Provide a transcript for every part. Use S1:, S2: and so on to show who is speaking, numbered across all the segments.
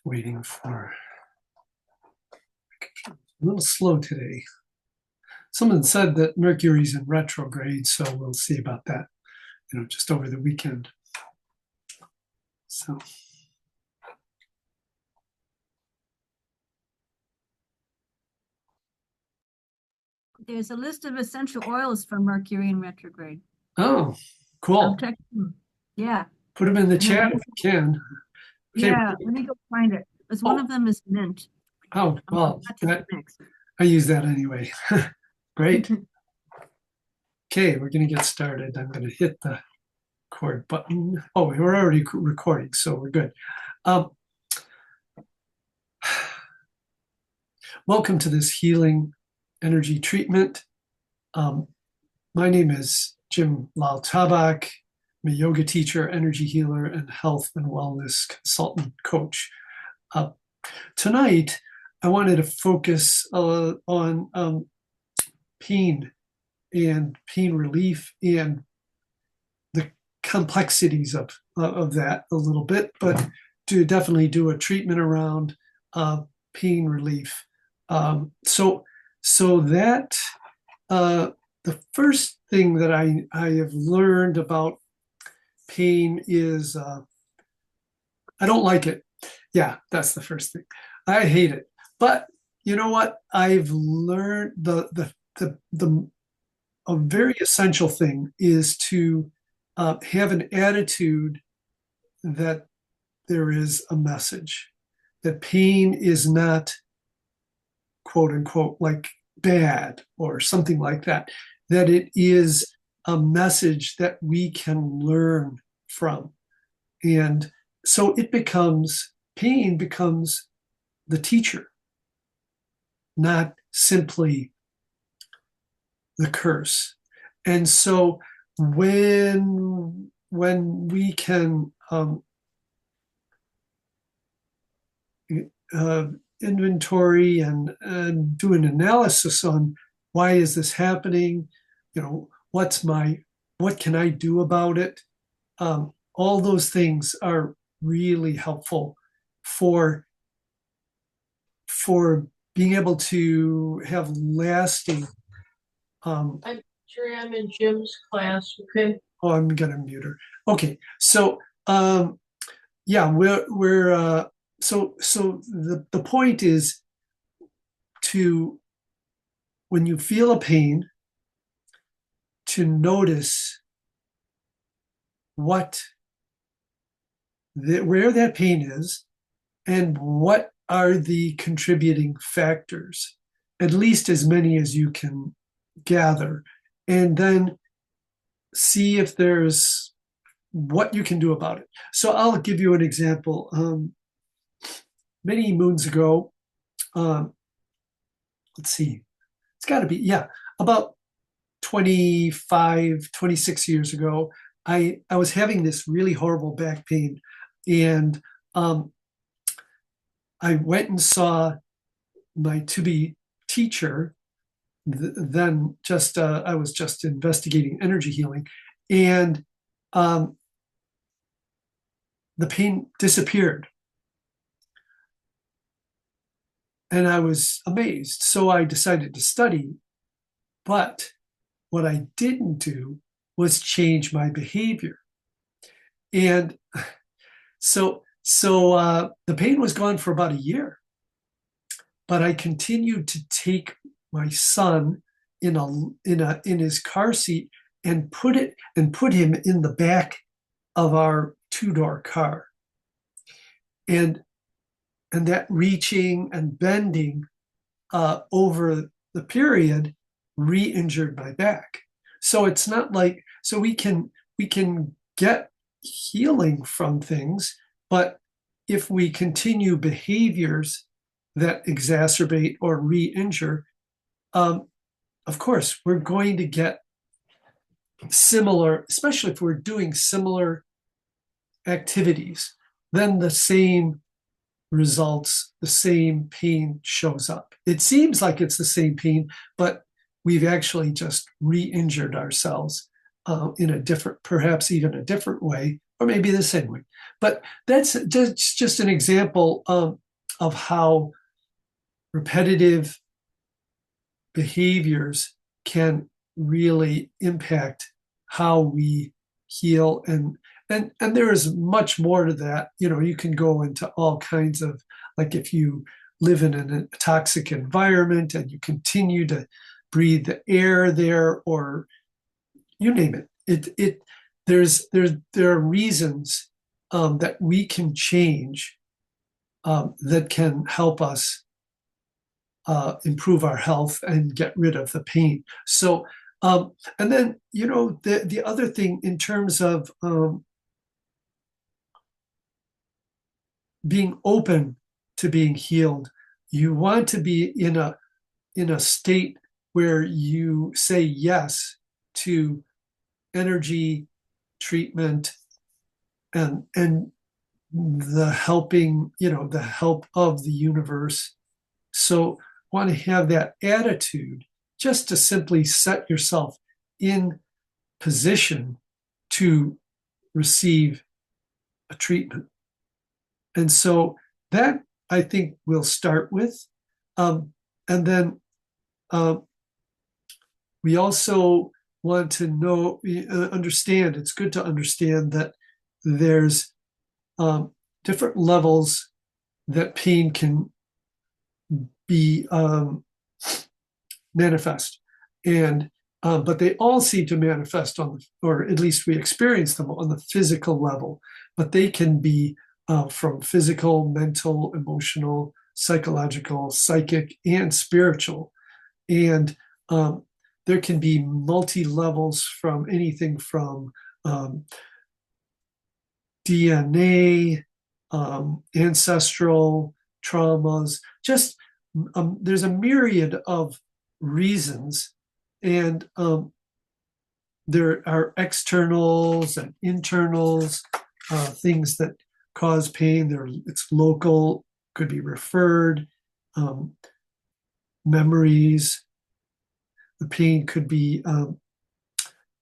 S1: Waiting for a little slow today. Someone said that Mercury's in retrograde, so we'll see about that, just over the weekend. So
S2: there's a list of essential oils for Mercury in retrograde.
S1: oh, cool.
S2: Yeah.
S1: Put them in the chat if you can.
S2: Okay. Yeah, let me go find it. Because one of them is mint.
S1: Oh, well, I use that anyway. Great. Okay, we're going to get started. I'm going to hit the record button. Oh, we're already recording, so we're good. Welcome to this healing energy treatment. My name is Jim Lal-Tabak. I'm a yoga teacher, energy healer, and health and wellness consultant coach. Tonight, I wanted to focus on pain and pain relief and the complexities of that a little bit, but to definitely do a treatment around pain relief. So that the first thing that I have learned about pain is I don't like it. Yeah, that's the first thing. I hate it. But you know what? I've learned a very essential thing is to have an attitude that there is a message, that pain is not, quote unquote, like bad or something like that, that it is a message that we can learn from. And so pain becomes the teacher, not simply the curse. And so when we can inventory and do an analysis on why is this happening, what can I do about it? All those things are really helpful for being able to have lasting.
S3: I'm sure I'm in Jim's class. Okay.
S1: Oh, I'm gonna mute her. Okay, so yeah, we're so the point is to, when you feel a pain, to notice where that pain is and what are the contributing factors, at least as many as you can gather, and then see if there's what you can do about it. So I'll give you an example. Many moons ago, let's see, it's got to be, about 25, 26 years ago, I was having this really horrible back pain, and I went and saw my to-be teacher. Then I was just investigating energy healing, and the pain disappeared. And I was amazed. So I decided to study. But what I didn't do was change my behavior. And so the pain was gone for about a year. But I continued to take my son in his car seat and put him in the back of our two-door car. And that reaching and bending over the period re-injured my back. So it's not like, so we can get healing from things, but if we continue behaviors that exacerbate or re-injure, of course, we're going to get similar, especially if we're doing similar activities, then the same results, the same pain shows up. It seems like it's the same pain, but we've actually just re-injured ourselves in a different, perhaps even a different way or maybe the same way. But that's just an example of how repetitive behaviors can really impact how we heal. And there is much more to that. You can go into all kinds of, like, if you live in a toxic environment and you continue to breathe the air there, or you name it, there are reasons that we can change, that can help us improve our health and get rid of the pain. So, and then, the other thing in terms of being open to being healed, you want to be in a state where you say yes to energy treatment and the helping, the help of the universe. So want to have that attitude just to simply set yourself in position to receive a treatment. And so that, I think, we'll start with. And then we also want to understand, it's good to understand that there's different levels that pain can be manifest. And but they all seem to manifest or at least we experience them on the physical level, but they can be from physical, mental, emotional, psychological, psychic, and spiritual. And there can be multi-levels from anything from DNA, ancestral traumas, just there's a myriad of reasons. And there are externals and internals, things that cause pain. It's local, could be referred, memories. The pain could be in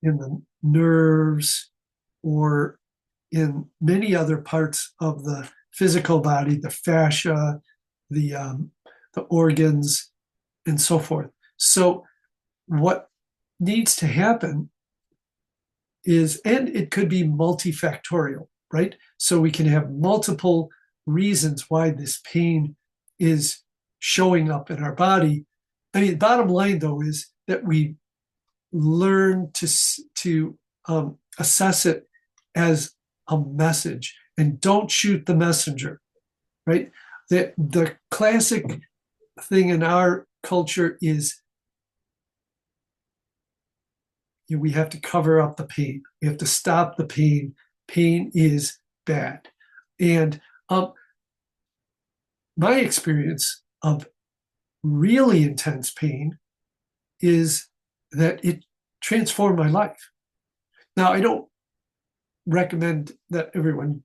S1: the nerves or in many other parts of the physical body, the fascia, the organs, and so forth. So what needs to happen is, and it could be multifactorial, right? So we can have multiple reasons why this pain is showing up in our body. I mean, bottom line, though, is that we learn to assess it as a message and don't shoot the messenger, right? The classic thing in our culture is we have to cover up the pain. We have to stop the pain. Pain is bad. And my experience of really intense pain is that it transformed my life. Now, I don't recommend that everyone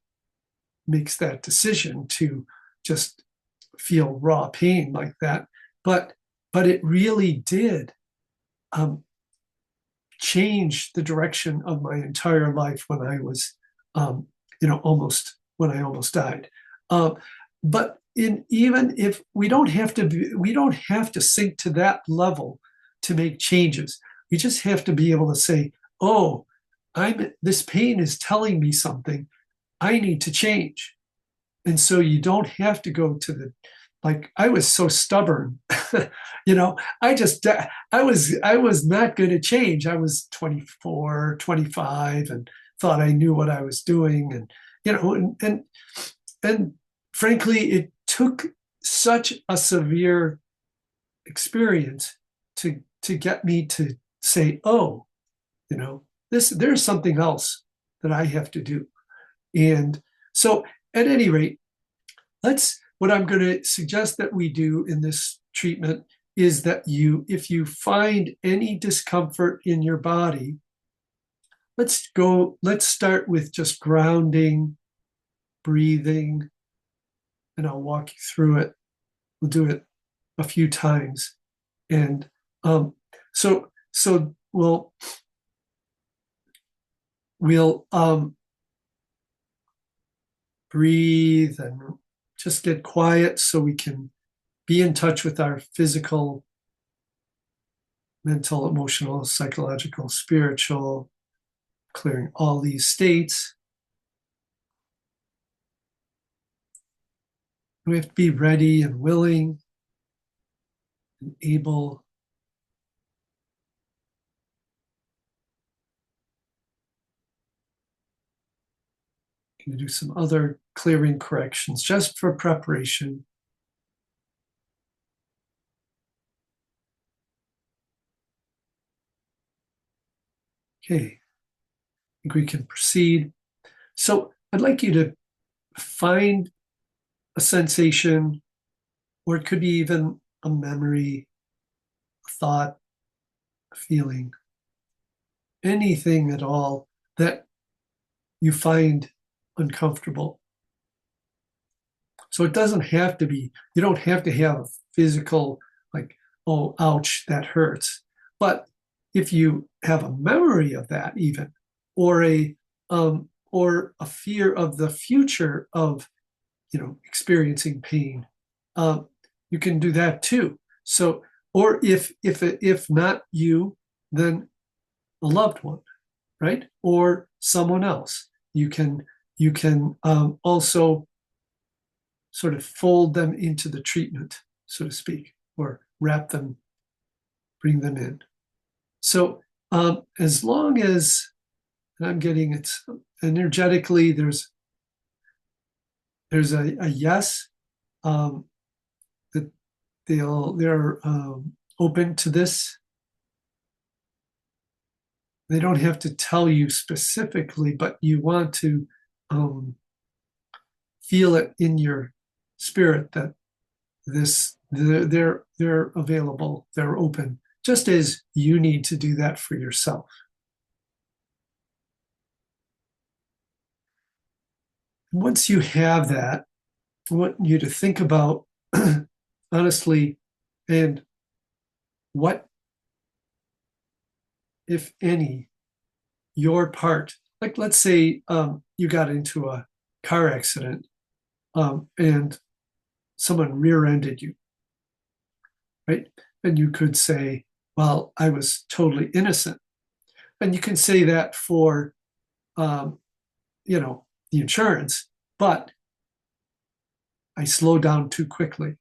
S1: makes that decision to just feel raw pain like that, but it really did change the direction of my entire life when I was, when I almost died. But even if we don't have to sink to that level to make changes. We just have to be able to say, oh, this pain is telling me something. I need to change. And so you don't have to go to I was so stubborn, I was not going to change. I was 24, 25 and thought I knew what I was doing. And frankly, it took such a severe experience to get me to say, oh, there's something else that I have to do. And so at any rate, what I'm going to suggest that we do in this treatment is that if you find any discomfort in your body, let's start with just grounding, breathing, and I'll walk you through it. We'll do it a few times. And so we'll breathe and just get quiet so we can be in touch with our physical, mental, emotional, psychological, spiritual, clearing all these states. We have to be ready and willing and able. Going to do some other clearing corrections just for preparation. Okay, I think we can proceed. So I'd like you to find a sensation, or it could be even a memory, a thought, a feeling, anything at all that you find uncomfortable. So it doesn't have to be, you don't have to have a physical, like, oh, ouch, that hurts. But if you have a memory of that, even, or a fear of the future of, experiencing pain, you can do that too. So, or if not you, then a loved one, right, or someone else. You can also sort of fold them into the treatment, so to speak, or wrap them, bring them in. So as long as I'm getting it energetically, there's a yes, that they're open to this. They don't have to tell you specifically, but you want to feel it in your spirit that they're available, they're open, just as you need to do that for yourself. Once you have that, I want you to think about honestly, and what, if any, your part. Like, let's say you got into a car accident, and someone rear-ended you, right? And you could say, well, I was totally innocent. And you can say that for, um, the insurance, but I slowed down too quickly.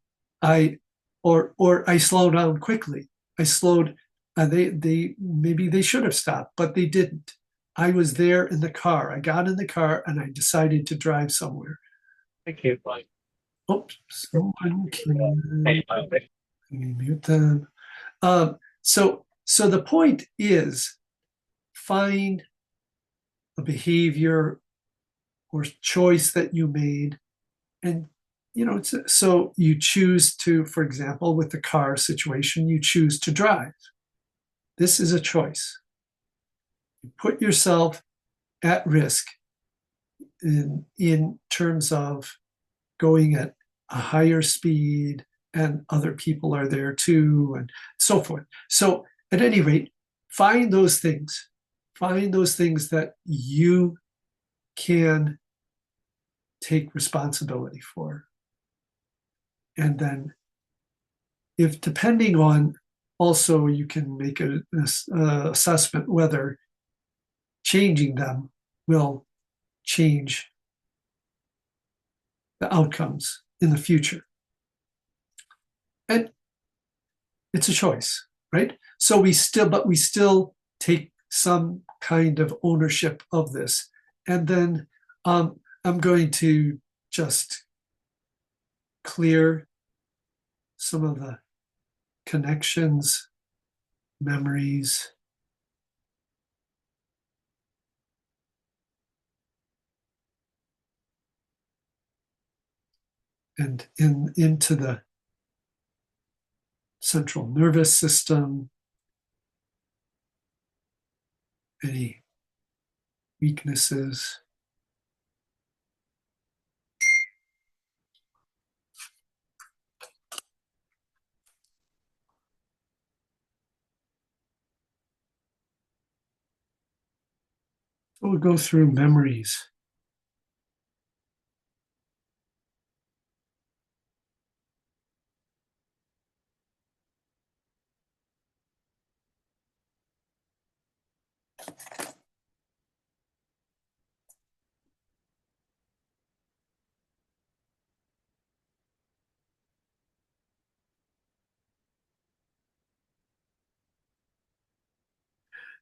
S1: Or I slowed down quickly. I slowed, they maybe they should have stopped, but they didn't. I was there in the car. I got in the car and I decided to drive somewhere.
S4: Thank you.
S1: Oops, someone can, let me mute them. So the point is, find a behavior or choice that you made, and so you choose to, for example, with the car situation, you choose to drive. This is a choice. You put yourself at risk in terms of going at a higher speed, and other people are there too, and so forth. So at any rate, find those things. Find those things that you can take responsibility for. And then, if depending on, also you can make an assessment whether changing them will change the outcomes in the future. And it's a choice, right? So we still take some kind of ownership of this. And then I'm going to just clear some of the connections, memories, and into the central nervous system, any weaknesses. We'll go through memories.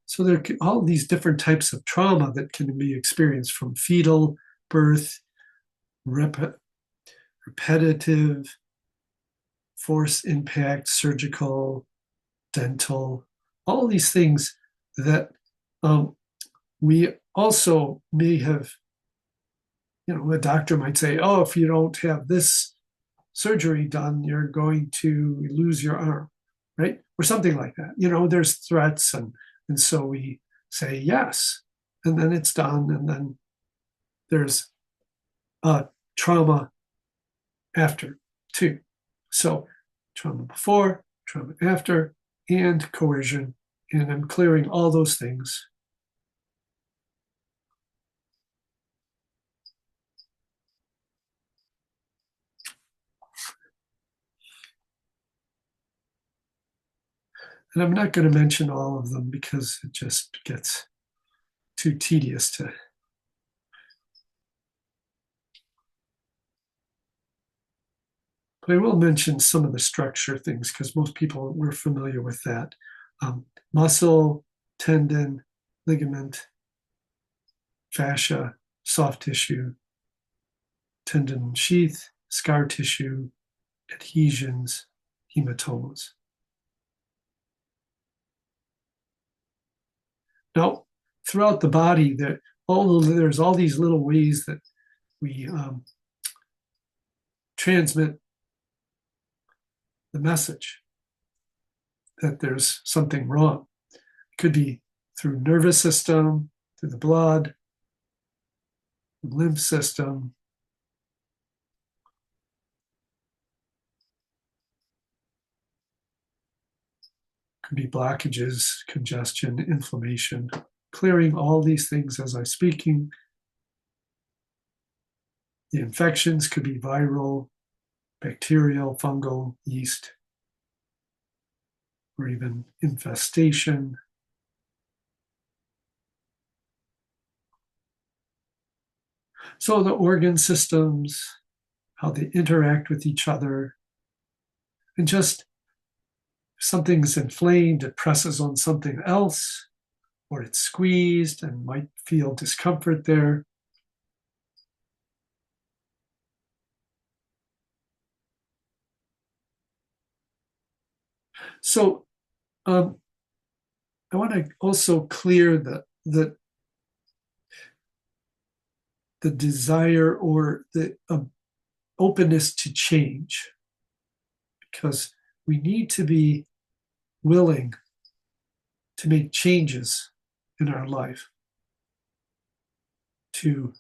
S1: So there are all these different types of trauma that can be experienced, from fetal, birth, repetitive, force impact, surgical, dental, all these things that we also may have, a doctor might say, oh, if you don't have this surgery done, you're going to lose your arm, right? Or something like that. There's threats, and so we say yes, and then it's done, and then there's trauma after too. So trauma before, trauma after, and coercion, and I'm clearing all those things. And I'm not going to mention all of them because it just gets too tedious to. But I will mention some of the structure things because most people were familiar with that. Muscle, tendon, ligament, fascia, soft tissue, tendon sheath, scar tissue, adhesions, hematomas. Now, throughout the body, there's all these little ways that we transmit the message that there's something wrong. It could be through nervous system, through the blood, the lymph system. Could be blockages, congestion, inflammation, clearing all these things as I'm speaking. The infections could be viral, bacterial, fungal, yeast, or even infestation. So the organ systems, how they interact with each other, and just if something's inflamed, it presses on something else, or it's squeezed and might feel discomfort there. So I want to also clear the desire or the openness to change, because we need to be willing to make changes in our life to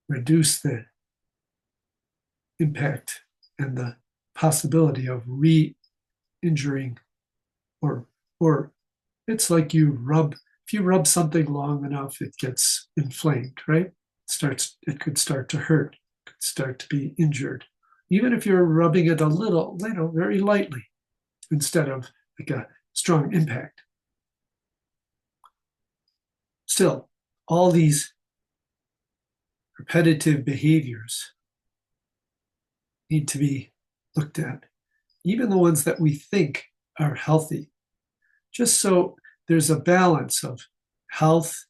S1: reduce the impact and the possibility of re-injuring, or it's like if you rub something long enough, it gets inflamed, right? It could start to hurt, it could start to be injured. Even if you're rubbing it a little, very lightly, instead of like a strong impact. Still, all these repetitive behaviors need to be looked at, even the ones that we think are healthy, just so there's a balance of health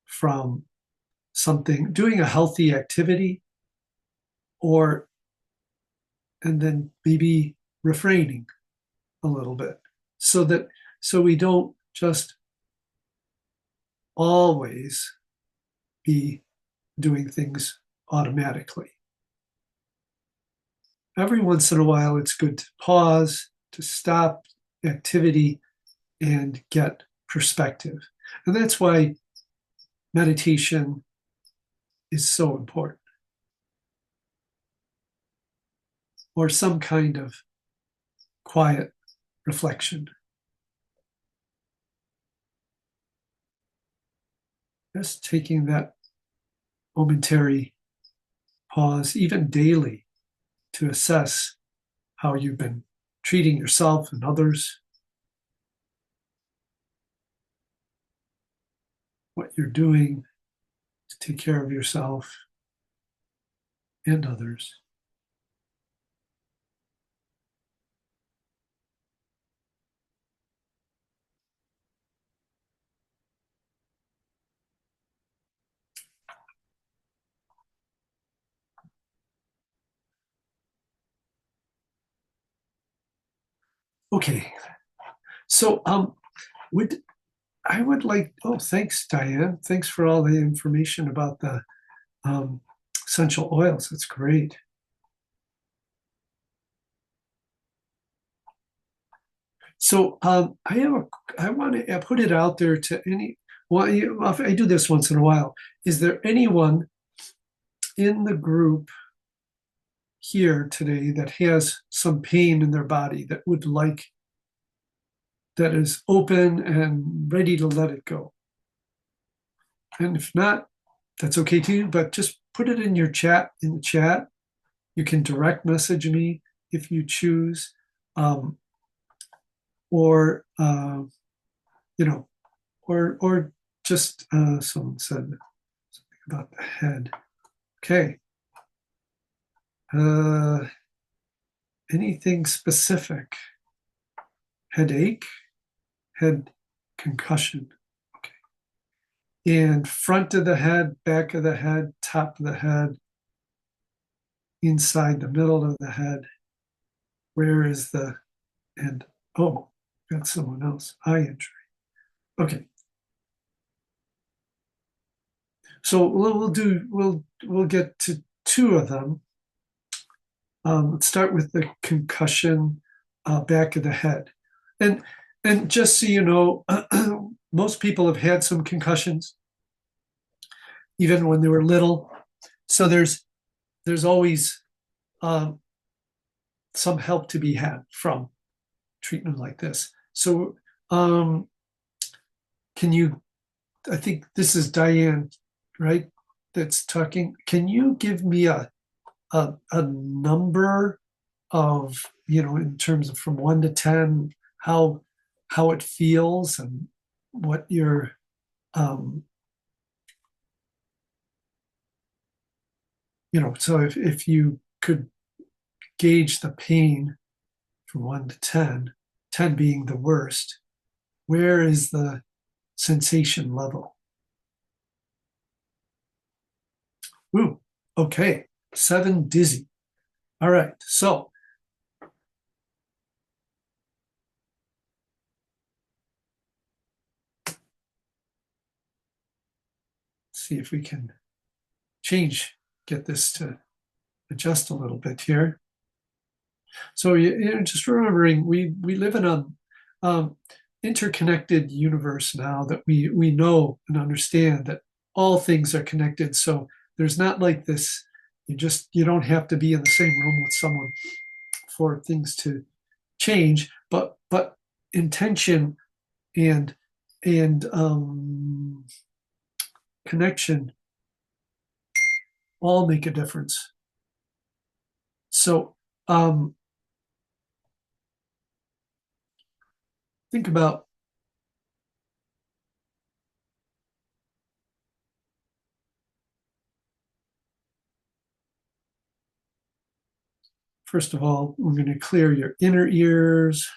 S1: from doing a healthy activity, and then maybe refraining a little bit, so we don't just always be doing things automatically. Every once in a while, it's good to pause, to stop activity, and get perspective. And that's why meditation is so important, or some kind of quiet reflection. Just taking that momentary pause, even daily, to assess how you've been treating yourself and others. what you're doing to take care of yourself and others. Okay, so I would like, oh, thanks, Diane. Thanks for all the information about the essential oils. That's great. So I want to put it out there to any, well, I do this once in a while. Is there anyone in the group here today that has some pain in their body that would like, that is open and ready to let it go? And if not, that's okay too, but just put it in your chat, in the chat. You can direct message me if you choose, or or just someone said something about the head. Okay. Anything specific? Headache, head concussion. Okay. And front of the head, back of the head, top of the head, inside the middle of the head. Where is the, and oh, got someone else, eye injury. Okay. So we'll get to two of them. Let's start with the concussion, back of the head. And just so you know, most people have had some concussions, even when they were little. So there's always some help to be had from treatment like this. So can you, I think this is Diane, right, that's talking. Can you give me a number of, in terms of from 1 to 10, how it feels and what your so if you could gauge the pain from 1 to 10, 10 being the worst, where is the sensation level? Ooh, okay, 7 dizzy. All right, so see if we can get this to adjust a little bit here. So just remembering, we live in a interconnected universe now, that we know and understand that all things are connected. So there's not like this, you don't have to be in the same room with someone for things to change, but intention and connection all make a difference. So think about, first of all, we're going to clear your inner ears,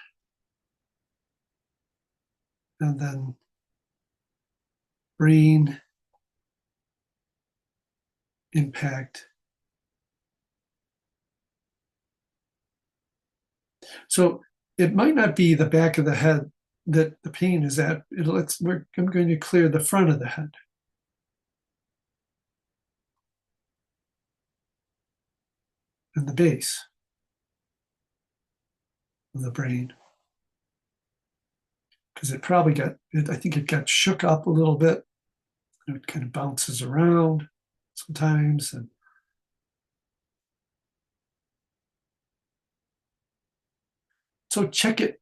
S1: and then brain impact. So it might not be the back of the head that the pain is at. I'm going to clear the front of the head. And the base of the brain. Because it probably I think it got shook up a little bit. It kind of bounces around sometimes. And so check it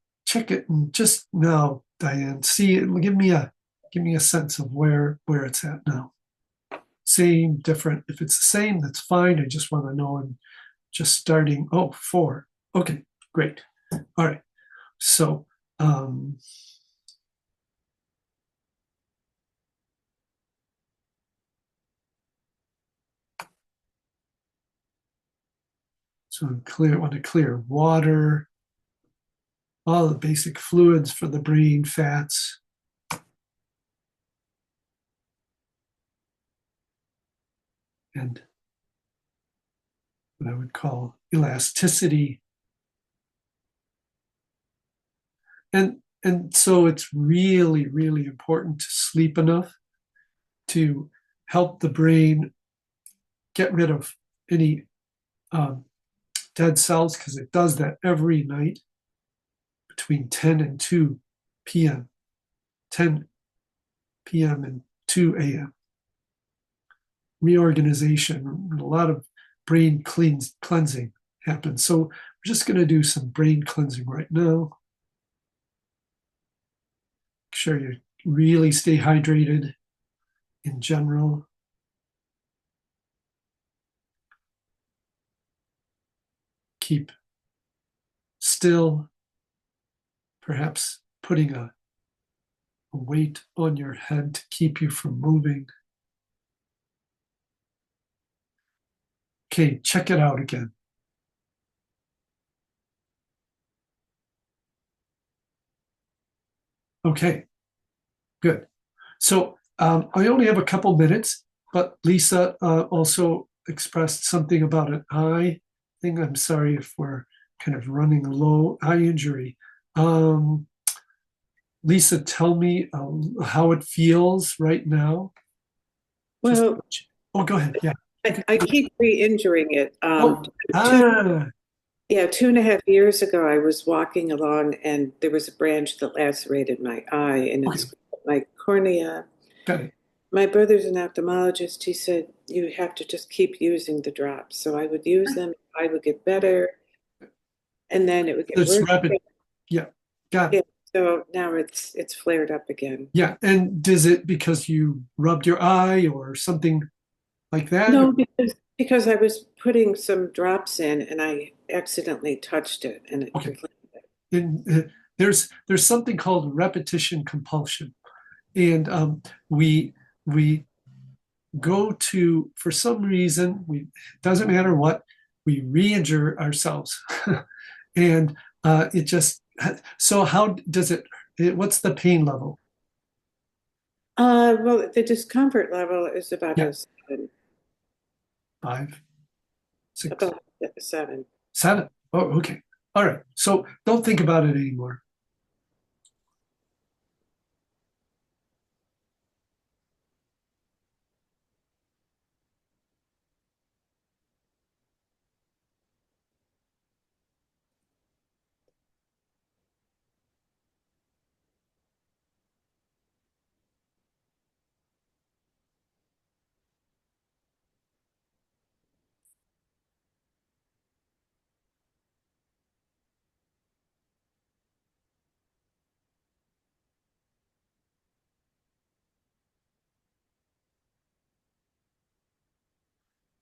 S1: and just now, Diane, see, give me a sense of where it's at now. Same, different. If it's the same, that's fine. I just want to know. And just starting, 4. Okay, great. All right. So So want to clear water, all the basic fluids for the brain, fats. And what I would call elasticity. And so it's really, really important to sleep enough to help the brain get rid of any dead cells, because it does that every night between 10 and 2 p.m., 10 p.m. and 2 a.m. Reorganization, a lot of brain cleansing happens. So we're just going to do some brain cleansing right now. Make sure you really stay hydrated in general. Keep still, perhaps putting a weight on your head to keep you from moving. Okay, check it out again. Okay, good. So I only have a couple minutes, but Lisa also expressed something about an eye thing. I'm sorry if we're kind of running low. Eye injury. Lisa, tell me how it feels right now.
S4: Well,
S1: Go ahead. Yeah.
S4: I keep re-injuring it.
S1: Oh,
S4: 2.5 years ago, I was walking along and there was a branch that lacerated my eye and it's my cornea.
S1: got it.
S4: My brother's an ophthalmologist. He said, you have to just keep using the drops. So I would use them, I would get better, and then it would get
S1: It's
S4: worse.
S1: rapid. Yeah, got it.
S4: Yeah, so now it's flared up again.
S1: Yeah, and does it because you rubbed your eye or something like that?
S4: No, because I was putting some drops in and I accidentally touched it and it
S1: Okay.
S4: inflamed it.
S1: And there's something called repetition compulsion, and we go to, for some reason, it doesn't matter what, we re-injure ourselves, and it just. So how does what's the pain level?
S4: Well, the discomfort level is about
S1: Yeah.
S4: a 7.
S1: 5, 6,
S4: About a 7.
S1: 7. Oh, okay. All right. So don't think about it anymore.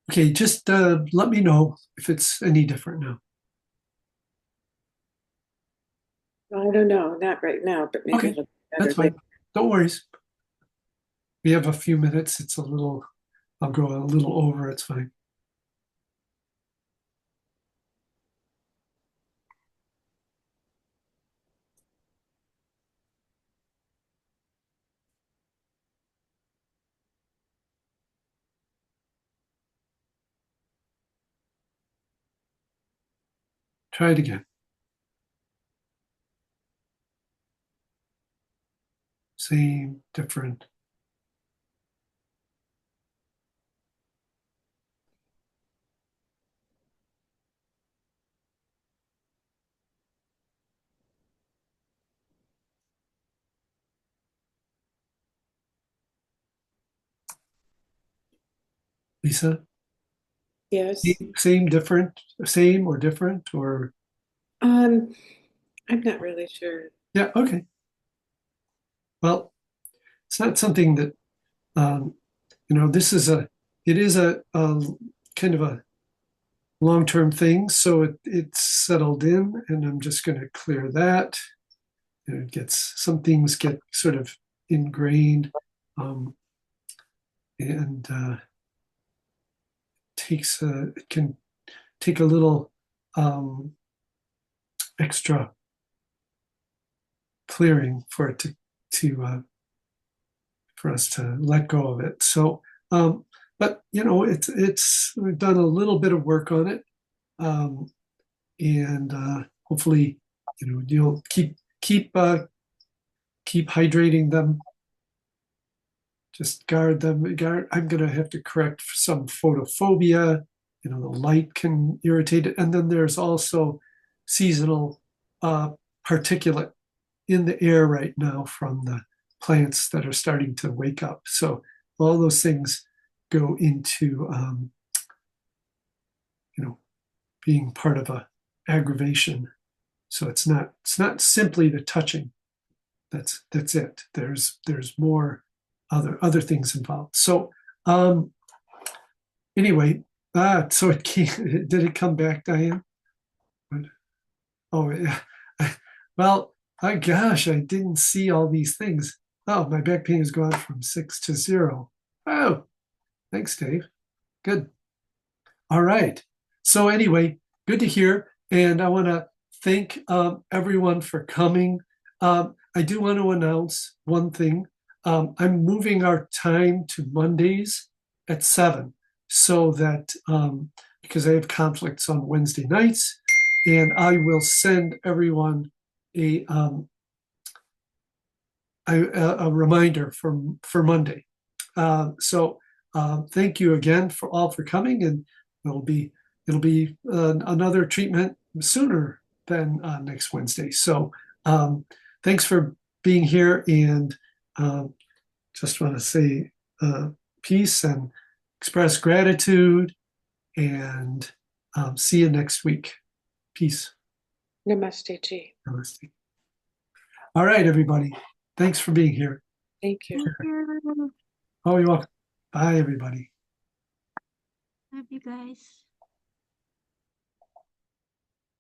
S1: Okay, just let me know if it's any different now.
S4: I don't know, not right now, but maybe
S1: Okay,
S4: it'll be
S1: that's
S4: better
S1: fine.
S4: later.
S1: Don't worry. We have a few minutes. I'll go a little over. It's fine. Try it again. Same, different. Lisa,
S4: Yes.
S1: same, different, same or different, or
S4: I'm not really sure.
S1: yeah, okay. Well, it's not something that this is it is a kind of a long-term thing, so it's settled in, and I'm just going to clear that. And some things get sort of ingrained, and it can take a little extra clearing for it to for us to let go of it. So, but you know, it's we've done a little bit of work on it, and hopefully, you know, you'll keep hydrating them. Just guard them. I'm going to have to correct some photophobia. You know, the light can irritate it, and then there's also seasonal particulate in the air right now from the plants that are starting to wake up. So all those things go into you know, being part of a aggravation. So it's not simply the touching. That's it. There's more other things involved. So anyway, so it came, did it come back, Diane? Oh yeah. Well, gosh, I didn't see all these things. Oh, my back pain has gone from 6 to 0. Oh, thanks, Dave. Good. All right. So anyway, good to hear. And I want to thank everyone for coming. I do want to announce one thing. I'm moving our time to Mondays at 7 so that because I have conflicts on Wednesday nights, and I will send everyone a reminder for Monday. So thank you again for coming, and it'll be another treatment sooner than next Wednesday. So thanks for being here, and just want to say peace and express gratitude, and see you next week. Peace.
S4: Namaste, Ji.
S1: Namaste. All right, everybody. Thanks for being here.
S4: Thank you.
S2: Thank you.
S1: Oh, you're welcome. Bye, everybody.
S2: Love you guys.